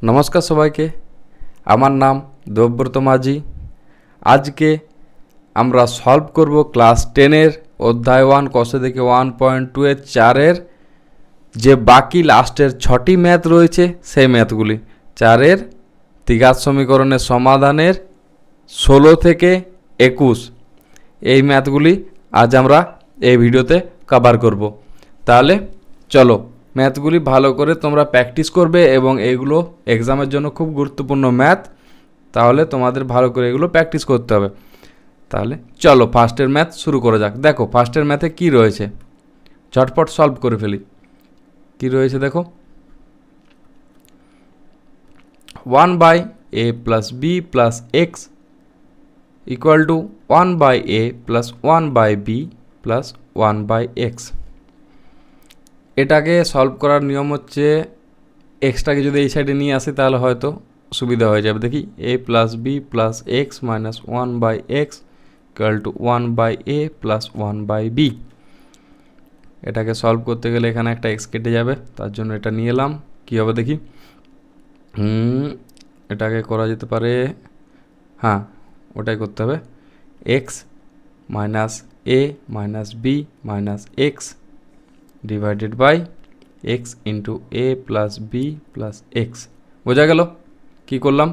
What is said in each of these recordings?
নমস্কার সবাইকে, আমার নাম দেবব্রত মাঝি। আজকে আমরা সলভ করব ক্লাস 10-এর অধ্যায় 1 কষে দেখে 1.2 এর 4-এর যে বাকি লাস্টের 6টি ম্যাথ রয়েছে সেই ম্যাথগুলি। 4-এর দ্বিঘাত সমীকরণের সমাধানের 16 থেকে 21 এই ম্যাথগুলি আজ আমরা এই ভিডিওতে কভার করব। তাহলে চলো ম্যাথগুলি ভালো করে তোমরা প্র্যাকটিস করবে এবং এইগুলো এক্সামের জন্য খুব গুরুত্বপূর্ণ ম্যাথ, তাহলে তোমাদের ভালো করে এগুলো প্র্যাকটিস করতে হবে। তাহলে চলো ফার্স্টের ম্যাথ শুরু করা যাক। দেখো ফার্স্টের ম্যাথে কি রয়েছে, ঝটপট সলভ করে ফেলি। কি রয়েছে দেখো, 1/a plus b plus x equal to 1/a plus 1/b plus 1/x। এটাকে সলভ করার নিয়ম হচ্ছে এক্সটাকে যদি এই সাইডে নিয়ে আসি তাহলে হয়তো সুবিধা হয়ে যাবে। দেখি a plus b plus x minus 1/x equal to 1/a plus 1/b। এটাকে সলভ করতে গেলে এখানে একটা x কেটে যাবে, তার জন্য এটা নিয়ে এলাম। কী হবে দেখি, এটাকে করা যেতে পারে, হ্যাঁ ওটাই করতে হবে, x minus a minus b minus x divided by x into a plus b plus x. বোঝা গেল কী করলাম?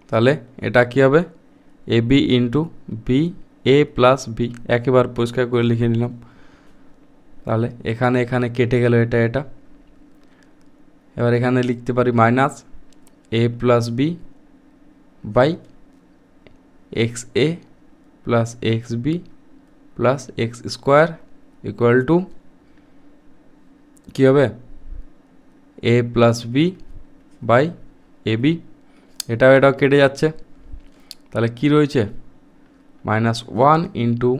তাহলে এটা কী হবে, a b into b a plus b, একেবারে পরিষ্কার করে লিখে নিলাম। তাহলে এখানে এখানে কেটে গেল এটা এটা। এবার এখানে লিখতে পারি minus a plus b by x a plus x b plus x square equal to কী হবে, a plus b by a b. এটাও এটাও কেটে যাচ্ছে, তাহলে কি রয়েছে, -1 into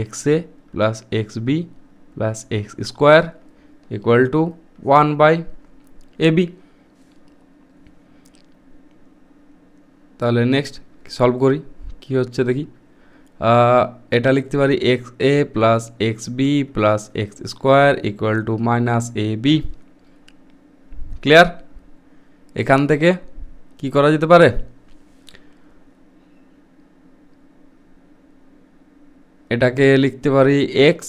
x a plus x b plus x square equal to 1/ab। তাহলে নেক্সট সলভ করি, কি হচ্ছে দেখি। এটা লিখতে পারি x a plus x b plus x square equal to -ab। Clear? এখান থেকে কি করা যেতে পারে, এটাকে লিখতে পারি x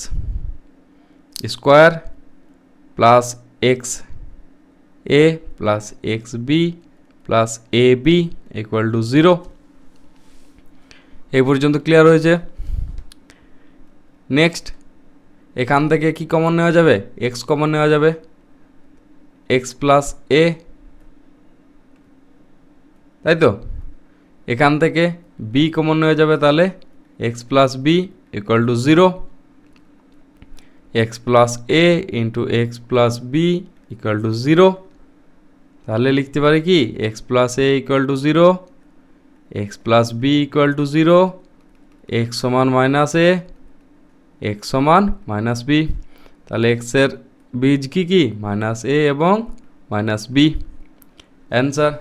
square plus x a plus x b plus a b equal to 0। এই পর্যন্ত ক্লিয়ার হয়েছে। নেক্সট এখান থেকে কি কমন নেওয়া যাবে, এক্স কমন নেওয়া যাবে, এক্স প্লাস এ, তাই তো। এখান থেকে বি কমন নেওয়া যাবে, তাহলে x plus b equal to 0, x plus a into x plus b equal to 0। তাহলে লিখতে পারি কি, x plus a equal to 0, x plus b equal to 0, x সমান মাইনাস এ, এক্স সমান মাইনাস বি। তাহলে এক্সের বীজ কি কি, মাইনাস এ এবং মাইনাস বি। Answer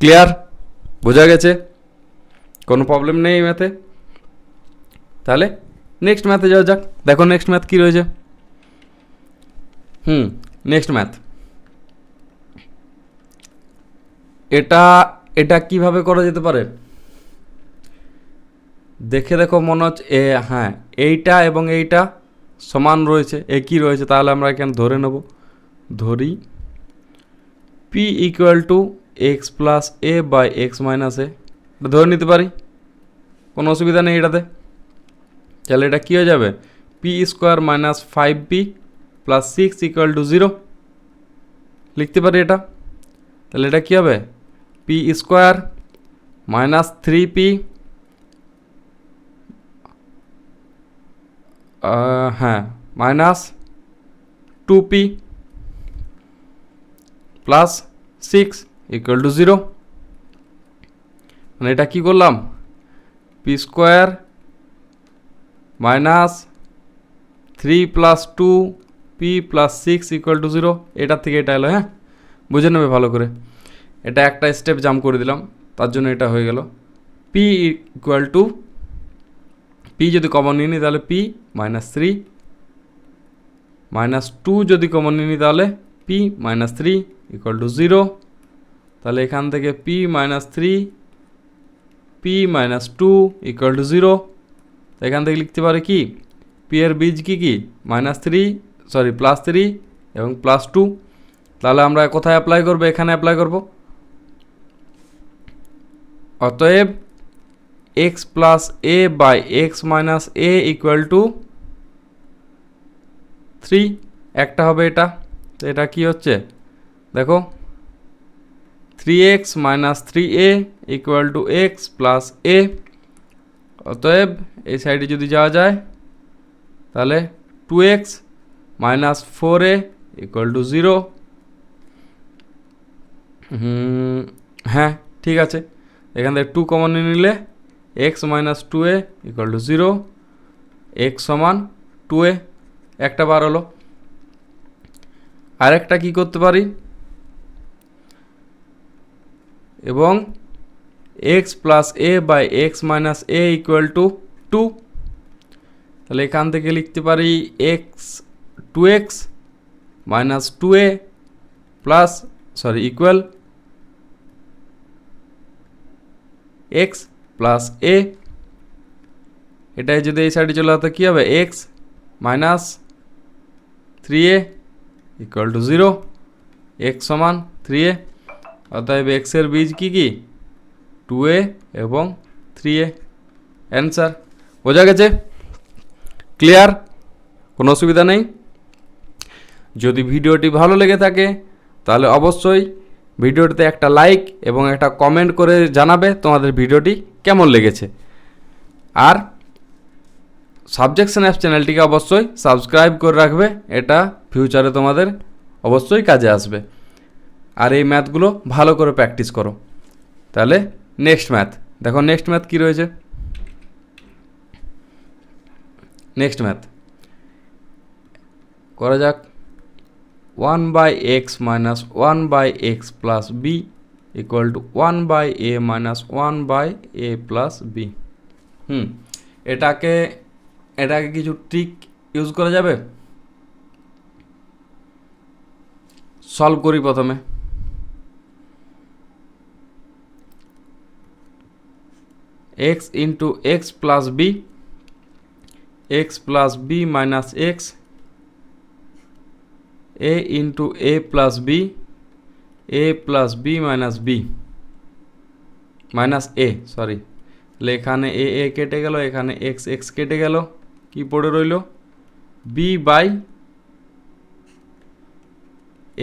clear? বোঝা গেছে? কোনো প্রবলেম নেই এই ম্যাথে। তাহলে নেক্সট ম্যাথে যাওয়া যাক। দেখো নেক্সট ম্যাথ কী রয়েছে। নেক্সট ম্যাথ, এটা কিভাবে করা যেতে পারে দেখে দেখো, মনে হচ্ছে হ্যাঁ এইটা এবং এইটা সমান রয়েছে, একই রয়েছে। তাহলে আমরা এখানে ধরে নেব, ধরি p equal to x plus a by x minus a, এটা ধরে নিতে পারি, কোনো অসুবিধা নেই এটাতে। তাহলে এটা কী হয়ে যাবে, P square minus 5p plus 6 equal to 0 লিখতে পারি এটা। তাহলে এটা কী হবে, পি স্কোয়ার মাইনাস 3p হ্যাঁ minus 2p plus 6 equal to 0। মানে এটা কী করলাম, P square minus 3 plus 2p plus 6 equal to 0, এটার থেকে এটা এলো। হ্যাঁ বুঝে নেবে ভালো করে, এটা একটা স্টেপ জাম্প করে দিলাম, তার জন্য এটা হয়ে গেল পি ইকুয়াল টু, পি যদি কমন নিই তাহলে পি -3 -2 যদি কমন নিই তাহলে p -3 ইকুয়াল টু 0। তাহলে এখান থেকে p minus 3 p minus 2 equal to 0। তো এখান থেকে লিখতে পারি কি p এর বীজ কি প্লাস 3 এবং প্লাস 2। তাহলে আমরা কোথায় অ্যাপ্লাই করব? এখানে অ্যাপ্লাই করব। অতএব x plus a by x minus a equal to 3। একটা হবে এটা। তো এটা কি হচ্ছে দেখো, 3x minus 3a equal to x plus a। অতএব এই সাইডে যদি যাওয়া যায় তাহলে 2x minus 4a equal to 0। হ্যাঁ ঠিক আছে, এখান থেকে 2 কমন নিলে x minus 2a equal to 0, x সমান 2a। একটা বার হলো। আরেকটা কি করতে পারি, এবং x plus a by x minus a equal to 2। তাহলে এখান থেকে লিখতে পারি two x minus 2a plus equal x plus a। এটাই যদি এই সাইডে চলে আসতো কী হবে, x minus 3a equal to 0, x সমান 3a। অতএব x এর বীজ কি 2a এবং 3a। অ্যান্সার বোঝা গেছে? ক্লিয়ার? কোনো অসুবিধা নেই। যদি ভিডিওটি ভালো লেগে থাকে তাহলে অবশ্যই ভিডিওটিতে একটা লাইক এবং একটা কমেন্ট করে জানাবে তোমাদের ভিডিওটি কেমন লেগেছে। আর সাবজেকশন অ্যাপ চ্যানেলটিকে অবশ্যই সাবস্ক্রাইব করে রাখবে, এটা ফিউচারে তোমাদের অবশ্যই কাজে আসবে। আর এই ম্যাথগুলো ভালো করে প্র্যাকটিস করো। তাহলে নেক্সট ম্যাথ দেখো, নেক্সট ম্যাথ কী রয়েছে। নেক্সট ম্যাথ করা যাক। 1 by x minus 1 by x plus b equal to 1 by a minus 1 by a plus b. এটাকে কিছু ট্রিক ইউজ করা যাবে। সলভ করি প্রথমে। X into x plus b, x plus b minus x, a into a plus b, a plus b minus b minus a তাহলে এখানে এ কেটে গেল, এখানে এক্স এক্স কেটে গেল, কি পড়ে রইল b by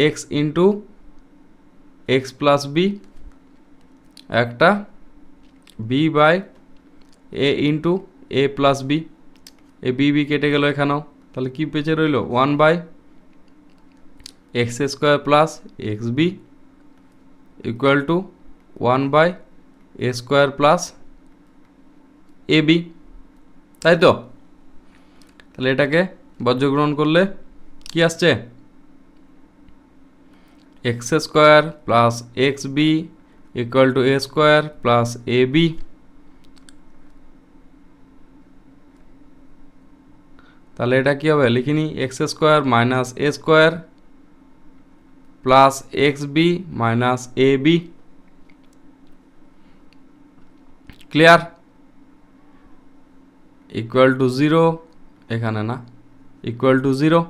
x into x plus b, একটা b by a into a plus b, a b কেটে গেল এখানেও, তাহলে কি পেঁচে রইল 1 by x square plus x b equal to 1 by a square plus a b. তাই তো? তাহলে এটাকে বর্জ্যগ্রহণ করলে কি আসছে, x square plus x b equal to a square plus a b. তাহলে এটা কি হবে, লিখিনি x square minus a square plus x b minus a b. Clear? Equal to 0, এখানে না, ইকুয়াল টু 0।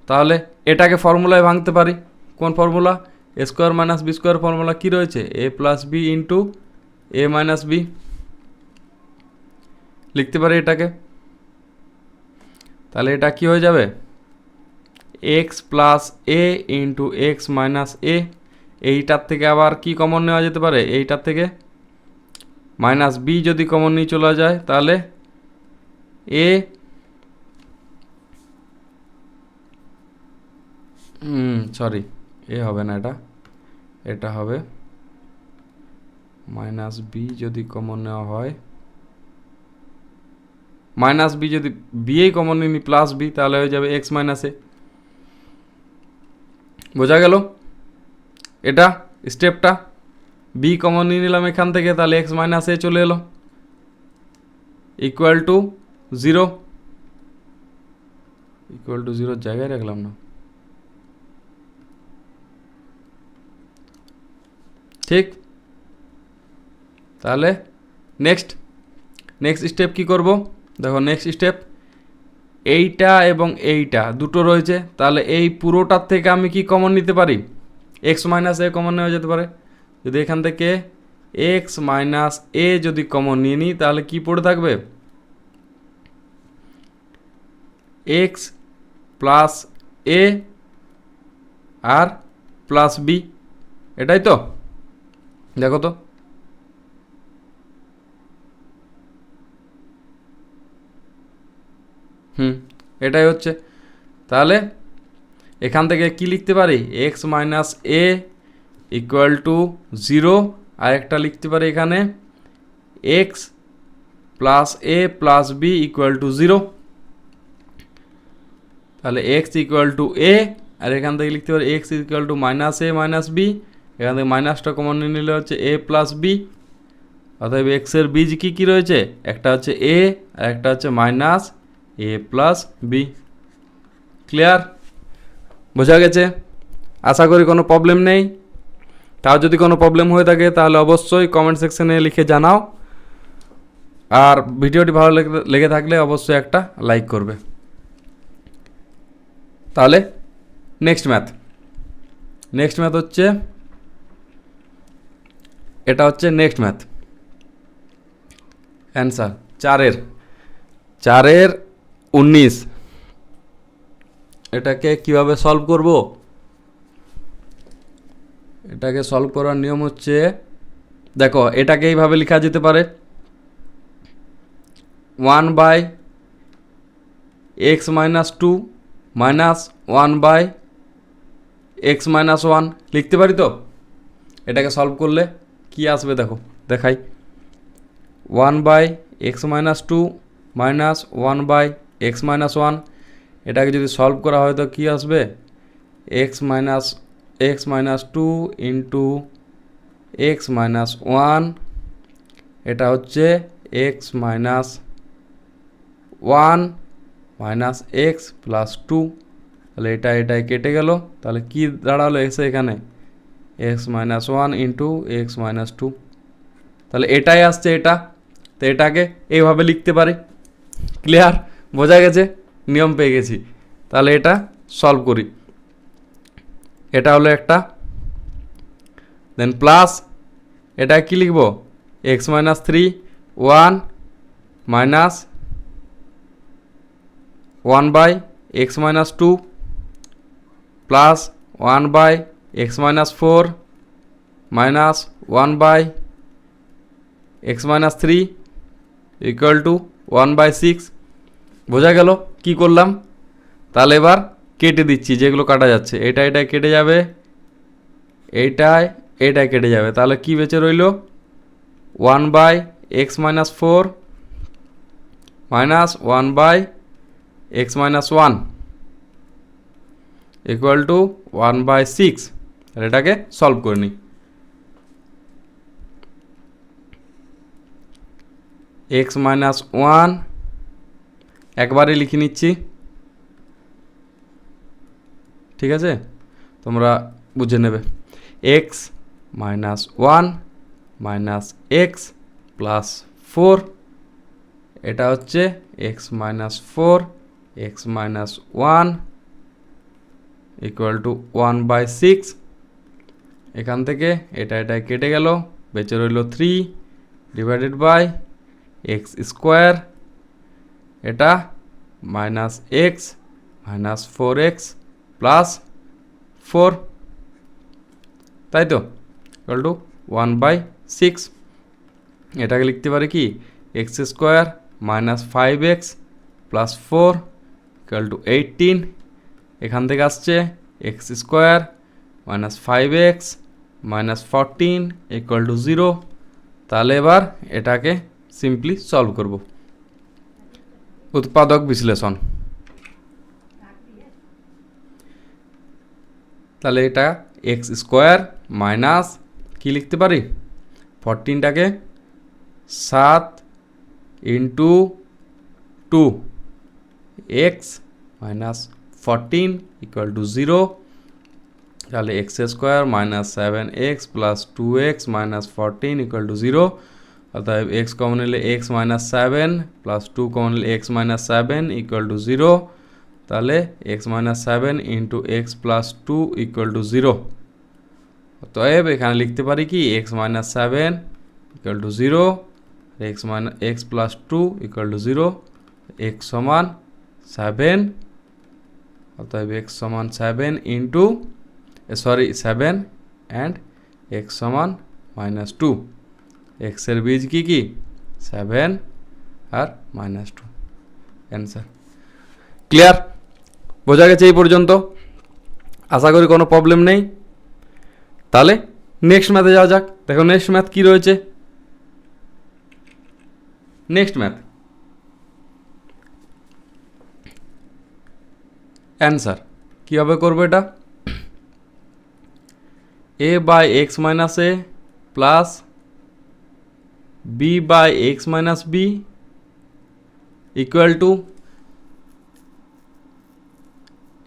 তাহলে এটাকে ফর্মুলায় ভাঙতে পারি। কোন formula? A square minus b square formula কী রয়েছে, a plus b into a minus b. লিখতে পারি এটাকে। তাহলে এটা কি হয়ে যাবে, x plus a into x minus a. এইটার থেকে আবার কি কমন নেওয়া যেতে পারে, এইটার থেকে মাইনাস বি যদি কমন নিয়ে চলে যায় তাহলে এ এ হবে না, এটা হবে মাইনাস বি যদি কমন নেওয়া হয়, মাইনাস বি যদি বিয়েই কমন নিই প্লাস বি, তাহলে হয়ে যাবে এক্স মাইনাস এ। বোঝা গেল এটা স্টেপটা? বি কমন নিয়ে নিলাম এখান থেকে, তাহলে এক্স মাইনাস এ চলে এলো ইকুয়াল টু 0। ইকুয়াল টু 0 জায়গায় রাখলাম না, ঠিক, তাহলে নেক্সট স্টেপ কি করব? দেখো নেক্সট স্টেপ, এইটা এবং এইটা দুটো রয়েছে, তাহলে এই পুরোটার থেকে আমি কি কমন নিতে পারি? এক্স মাইনাস এ কমন নেওয়া যেতে পারে। যদি এখান থেকে এক্স মাইনাস এ যদি কমন নিয়ে নিই, তাহলে কি পড়ে থাকবে? এক্স প্লাস এ আর প্লাস বি, এটাই তো? দেখো তো, এটাই হচ্ছে। তাহলে এখান থেকে কি লিখতে পারি? X minus a equal to 0, আর একটা লিখতে পারি এখানে x plus a plus b equal to 0। তাহলে এক্স ইকুয়াল টু এ, আর এখান থেকে লিখতে পারি x equal to minus a minus b, এখান থেকে মাইনাসটা কমন নিয়ে নিলে হচ্ছে এ প্লাস বি। অতএব এক্সের বীজ কী কী রয়েছে? একটা হচ্ছে এ আর একটা হচ্ছে minus a plus B. Clear? বোঝা গেছে? আশা করি কোনো প্রবলেম নেই। তাও যদি কোনো প্রবলেম হয়ে থাকে তাহলে অবশ্যই কমেন্ট সেকশনে লিখে জানাও, আর ভিডিওটি ভালো লেগে থাকলে অবশ্যই একটা লাইক করবে। তাহলে নেক্সট ম্যাথ হচ্ছে, এটা হচ্ছে নেক্সট ম্যাথ অ্যান্সার 4-এর 19। এটাকে কিভাবে সলভ করব? এটাকে সলভ করার নিয়ম হচ্ছে, দেখো এটাকে এইভাবে লেখা যেতে পারে 1/x minus 2 minus 1/x minus 1 লিখতে পারি তো? এটাকে সলভ করলে কি আসবে দেখো, দেখাই। 1/x minus 2 minus 1/x minus 1, এটাকে যদি সলভ করা হয় তো কি আসবে? x minus 2 into x minus 1, এটা হচ্ছে x minus 1 minus x plus 2। তাহলে এটাই কেটে গেল, তাহলে কি দাঁড়ালো এসে এখানে? X minus 1 into x minus 2। তাহলে এটাই আসছে এটা, তো এটাকে এইভাবে লিখতে পারি। ক্লিয়ার? বোঝা গেছে? নিয়ম পেয়ে গেছি। তাহলে এটা সলভ করি। এটা হলো একটা, দেন প্লাস এটা কি লিখব? X minus 3 1 minus 1/x minus 2 plus 1/x minus 4 minus 1/x minus 3 equal to 1/6। বোঝা গেল কি করলাম? তাহলে এবার কেটে দিচ্ছি, যেগুলো কাটা যাচ্ছে এটা কেটে যাবে, এইটাই কেটে যাবে। তাহলে কি বেঁচে রইল? 1/x minus 4 minus 1/x minus 1 equal to 1/6। এটাকে সলভ করে নিই। x মাইনাস 1 একবারে লিখে নিচ্ছি, ঠিক আছে? তোমরা বুঝে নেবে। x minus 1 minus x plus 4, এটা হচ্ছে x minus 4 x minus 1 equal to 1/6। এখান থেকে এটা কেটে গেল, বেঁচে রইল 3 ডিভাইডেড বাই এক্স স্কোয়ার, এটা minus x minus 4x plus 4, তাই তো? Equal to 1/6। এটাকে লিখতে পারি কি? X square minus 5x plus 4 equal to 18। এখান থেকে আসছে x square minus 5x minus 14 equal to 0। তাহলে এবার এটাকে সিম্পলি সলভ করব। উৎপাদক বিশ্লেষণ। তাহলে এটা এক্স স্কোয়ার মাইনাস কি লিখতে পারি? 14টাকে 7 into 2 x minus 14 equal to 0। তাহলে x square minus 7x plus 2x minus 14 equal to 0। অর্থাৎ এক্স কমন নিলে এক্স মাইনাস 7 প্লাস 2 কমন নিলে এক্স মাইনাস 7 ইকুয়াল টু 0। তাহলে x minus 7 into x plus 2 equal to 0। অতএব এখানে লিখতে পারি কি x minus 7 equal to 0, x plus 2 equal to 0, x সমান 7। অতএব এক্স সমান 7 ইন্টু 7 অ্যান্ড এক্স সমান মাইনাস 2। এক্সের বীজ কি 7 আর মাইনাস 2। Answer clear? বোঝা গেছে এই পর্যন্ত? আশা করি কোনো প্রবলেম নেই। তাহলে নেক্সট ম্যাথে যাওয়া যাক। দেখো নেক্সট ম্যাথ কী রয়েছে। নেক্সট ম্যাথ অ্যান্সার কীভাবে করবো এটা? a by x minus a plus b by x minus b equal to,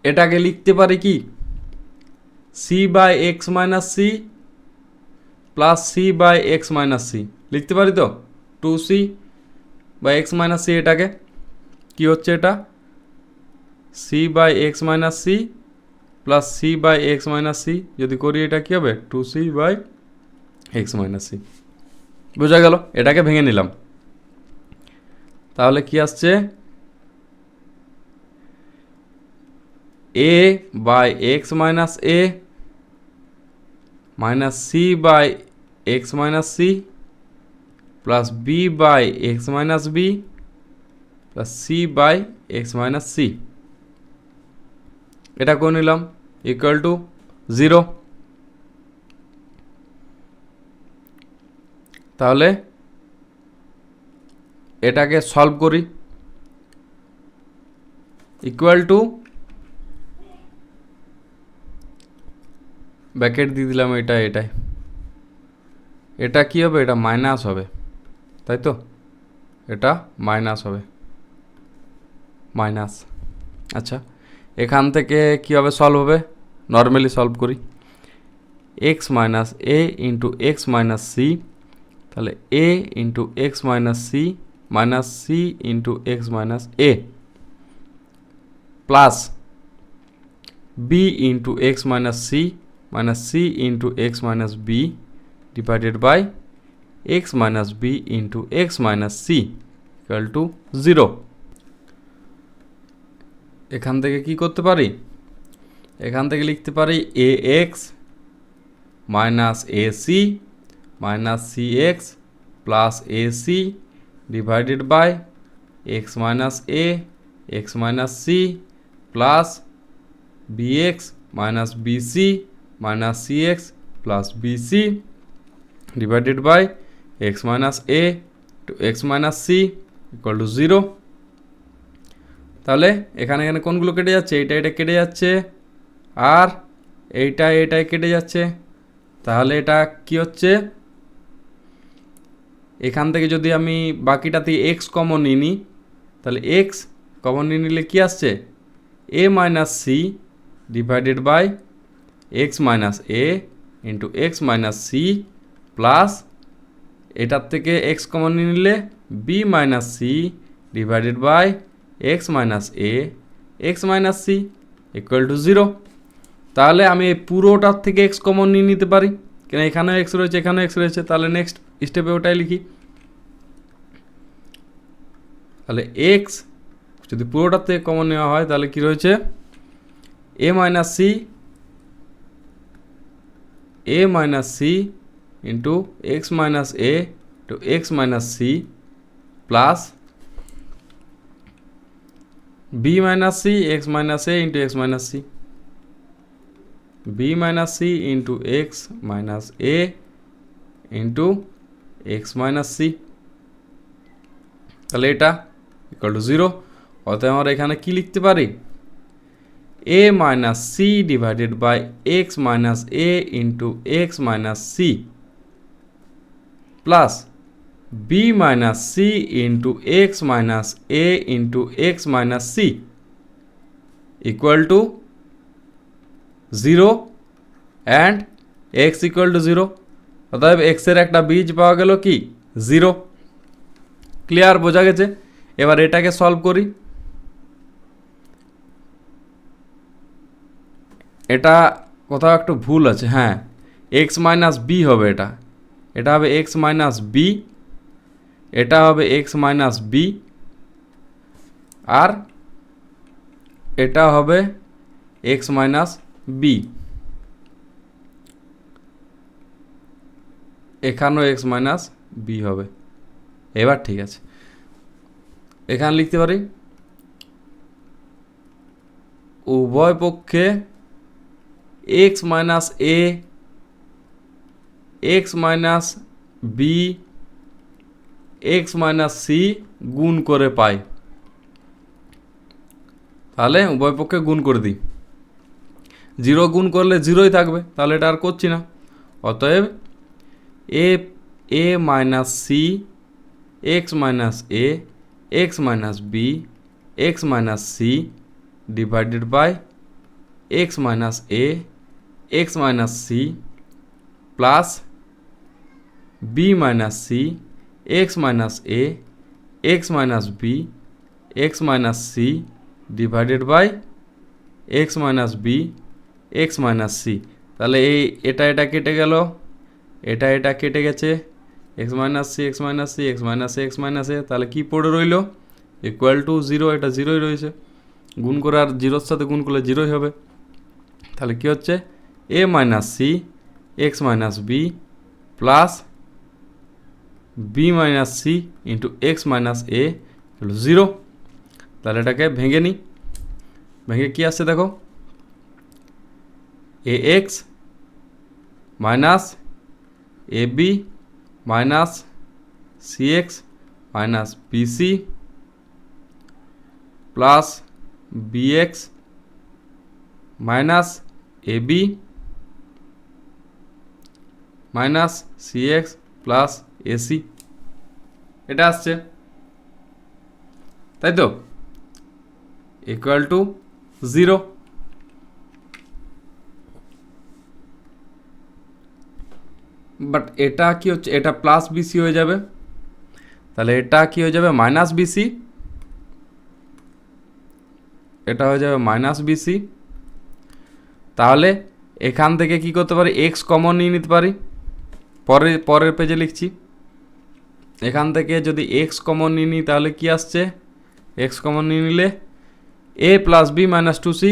এটাকে লিখতে পারি কি c by x minus c plus c by x minus c লিখতে পারি তো। 2c by x minus C, এটাকে কি হচ্ছে এটা c by x minus c plus c by x minus c, যদি করি এটা কী হবে 2c by x minus C. বোঝা গেল? এটাকে ভেঙে নিলাম। তাহলে কি আসছে a by x minus a minus c by x minus c plus b by x minus b plus c by x minus c, এটা করে নিলাম ইকুয়াল টু 0। তাহলে এটাকে সলভ করি। ইকুয়াল টু ব্র্যাকেট দিয়ে দিলাম এটাই, এটা কি হবে? এটা মাইনাস হবে, তাই তো? এটা মাইনাস হবে, মাইনাস। আচ্ছা, এখান থেকে কীভাবে সলভ হবে? নর্মালি সলভ করি। X minus a into x minus c, তাহলে a into x minus c into x minus a plus b into x minus c into x minus b divided by x minus b into x minus c equal to 0। এখান থেকে কি করতে পারি? এখান থেকে লিখতে পারি a x minus a c minus c x plus a c divided by x minus a x minus c plus b x minus b c minus c x plus b c divided by x minus a to x minus c equal to 0। তাহলে এখানে কোনগুলো কেটে যাচ্ছে? এটা কেটে যাচ্ছে আর এইটাই কেটে যাচ্ছে। তাহলে এটা কি হচ্ছে? এখান থেকে যদি আমি বাকিটাতে এক্স কমন নিই, তাহলে এক্স কমন নিলে কি আসছে? A minus c divided by x minus a into x minus c plus এটার থেকে এক্স কমন নিলে b minus c divided by x minus a x minus c equal to 0। তাহলে আমি এই পুরোটার থেকে এক্স কমন নিয়ে নিতে পারি, কেন এখানেও এক্স রয়েছে এখানেও এক্স রয়েছে। তাহলে নেক্সট স্টেপে ওটাই লিখি। তাহলে এক্স যদি পুরোটার থেকে কমন নেওয়া হয় তাহলে কি রয়েছে? A minus c into x minus a to x minus c plus b minus c x minus a into x minus c, b minus c into x minus a into x minus c. তাহলে এটা equal to 0। অতএব আমরা এখানে কি লিখতে পারি? A minus c divided by x minus a into x minus c plus b minus c into x minus a into x minus c equal to 0। And x equal to 0, অতএব এক্সের একটা বীজ পাওয়া গেল কি 0। ক্লিয়ার, বোঝা গেছে? এবার এটাকে সলভ করি। এটা কোথাও একটু ভুল আছে, হ্যাঁ এক্স মাইনাস বি হবে, এটা হবে এক্স মাইনাস বি, এটা হবে এক্স মাইনাস বি, আর এটা হবে এক্স মাইনাস বি, এখানেও এক্স মাইনাস বি হবে। এবার ঠিক আছে, এখানে লিখতে পারি উভয় পক্ষে x minus a, x minus b, x minus c গুণ করে পাই। তাহলে উভয় পক্ষে গুণ করে দিই, 0 গুণ করলে 0ই থাকবে, তাহলে এটা আর করছি না। অতএব a minus c x minus a x minus b x minus c divided by x minus a x minus c plus b minus c x minus a x minus b x minus c divided by x minus b x minus c. তাহলে এটা কেটে গেল, এটা কেটে গেছে, x minus c x minus c x minus x minus a, তাহলে কী পড়ে রইল ইকুয়াল টু 0, এটা 0ই রয়েছে, গুণ করে আর 0-র সাথে গুণ করলে 0ই হবে। তাহলে কী হচ্ছে a minus c x minus b plus b minus c into x minus a 0। তাহলে এটাকে ভেঙে নিই, ভেঙে কী আসছে দেখো, a x minus a b minus c x minus b c plus b x minus a b minus c x plus ac, এটা আসছে, তাই তো, ইকুয়াল টু 0। বাট এটা কি হচ্ছে, এটা প্লাস বিসি হয়ে যাবে, তাহলে এটা কি হয়ে যাবে মাইনাস বিসি, এটা হয়ে যাবে মাইনাস বিসি। তাহলে এখান থেকে কি করতে পারি, এক্স কমন নিয়ে নিতে পারি, পরের পেজে লিখছি। এখান থেকে যদি এক্স কমন নিয়ে নিই তাহলে কি আসছে, এক্স কমন নিয়ে নিলে a plus b minus 2c,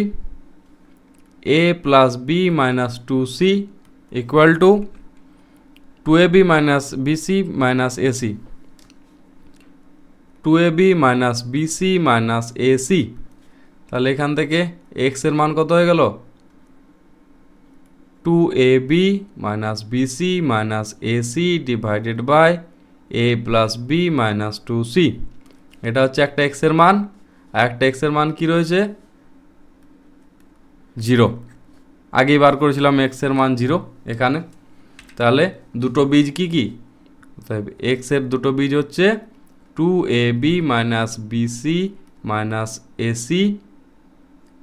a plus b minus 2c equal to 2ab minus bc minus ac, 2ab minus bc minus ac. তাহলে এখান থেকে এক্স এর মান কত হয়ে গেল, 2ab minus bc minus ac divided by a plus b minus 2c। এটা হচ্ছে একটা এক্স এর মান, আর একটা এক্স এর মান কি রয়েছে 0, আগেই বার করেছিলাম এক্স এর মান 0 এখানে। তাহলে দুটো বীজ কি কি, এক্স এর দুটো বীজ হচ্ছে 2ab minus bc minus ac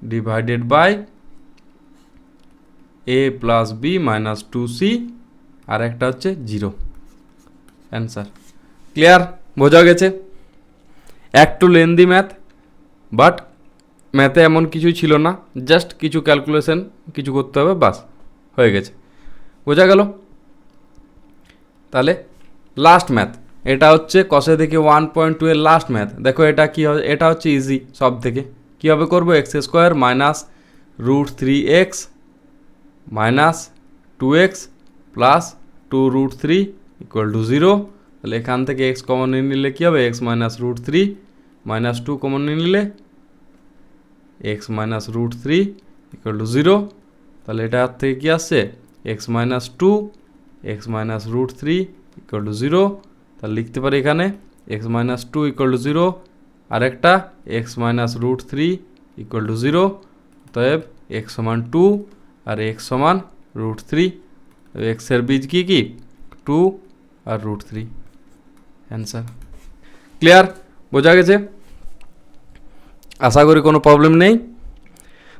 divided by a plus b minus 2c, আর একটা হচ্ছে 0। অ্যান্সার ক্লিয়ার, বোঝা গেছে? একটু লেন্দি ম্যাথ, বাট ম্যাথে এমন কিছুই ছিল না, জাস্ট কিছু ক্যালকুলেশন কিছু করতে হবে, বাস হয়ে গেছে, বোঝা গেল? তাহলে লাস্ট ম্যাথ, এটা হচ্ছে কষে থেকে 1.2 এর লাস্ট ম্যাথ। দেখো এটা কি হবে, এটা হচ্ছে ইজি সব থেকে। কীভাবে করবো, x square minus √3x minus 2x plus 2√3 equal to 0। তাহলে এখান থেকে এক্স কমন নিয়ে নিলে কী হবে, এক্স মাইনাস √3 মাইনাস 2 কমন নিয়ে নিলে এক্স মাইনাস √3 ইকুয়াল টু 0। তাহলে এটার থেকে কী আসছে, x minus 2 x minus √3 equal to 0। তাহলে লিখতে পারি এখানে এক্স মাইনাস 2 ইকুয়াল টু 0, আর একটা এক্স মাইনাস √3 ইকুয়াল টু 0। অতএব এক্স সমান 2 আর এক্স সমান √3, এক্সের বীজ কি কি 2 আর √3। অ্যান্সার ক্লিয়ার, বোঝা গেছে? আশা করি কোনো প্রবলেম নেই।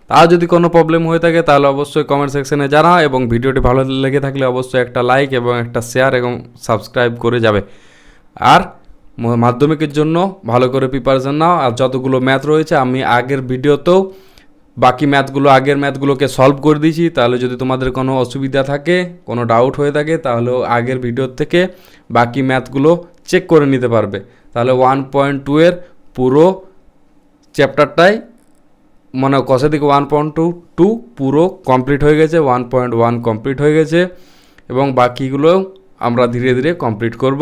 তার যদি কোনো প্রবলেম হয়ে থাকে তাহলে অবশ্যই কমেন্ট সেকশনে জানাও, এবং ভিডিওটি ভালো লেগে থাকলে অবশ্যই একটা লাইক এবং একটা শেয়ার এবং সাবস্ক্রাইব করে যাবে। আর মাধ্যমিকের জন্য ভালো করে প্রিপারেশন নাও। আর যতগুলো ম্যাথ রয়েছে আমি আগের ভিডিওতেও বাকি আগের ম্যাথগুলোকে সলভ করে দিয়েছি, তাহলে যদি তোমাদের কোনো অসুবিধা থাকে, কোনো ডাউট হয়ে থাকে, তাহলে আগের ভিডিওর থেকে বাকি ম্যাথগুলো চেক করে নিতে পারবে। তাহলে 1.2 পুরো চ্যাপ্টারটাই মানে কষে থেকে 1.2 পুরো কমপ্লিট হয়ে গেছে, 1.1 কমপ্লিট হয়ে গেছে, এবং বাকিগুলো আমরা ধীরে ধীরে কমপ্লিট করব।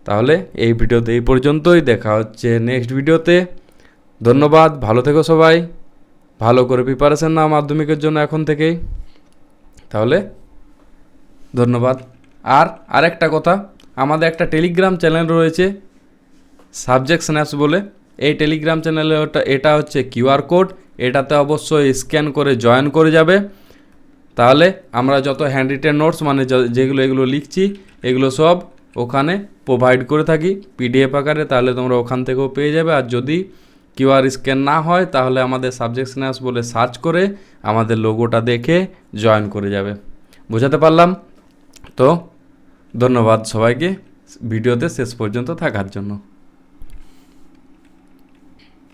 তাহলে এই ভিডিওতে এই পর্যন্তই, দেখা হচ্ছে নেক্সট ভিডিওতে। ধন্যবাদ, ভালো থেকো সবাই, ভালো করে প্রিপারেশন নাও মাধ্যমিকের জন্য এখন থেকেই। তাহলে ধন্যবাদ। আর আরেকটা কথা, আমাদের একটা টেলিগ্রাম চ্যানেল রয়েছে সাবজেক্ট স্ন্যাপস বলে। এই টেলিগ্রাম চ্যানেলে এটা হচ্ছে কিউআর কোড, এটাতে অবশ্যই স্ক্যান করে জয়েন করে যাবে। তাহলে আমরা যত হ্যান্ড রিটেন নোটস মানে এগুলো লিখছি এগুলো সব ওখানে প্রোভাইড করে থাকি পিডিএফ আকারে, তাহলে তোমরা ওখান থেকেও পেয়ে যাবে। আর যদি কিউআর স্ক্যান না হয় তাহলে আমাদের সাবজেক্ট স্ন্যাপস বলে সার্চ করে আমাদের লোগোটা দেখে জয়েন করে যাবে। বোঝাতে পারলাম তো? ধন্যবাদ সবাইকে ভিডিওতে শেষ পর্যন্ত থাকার জন্য।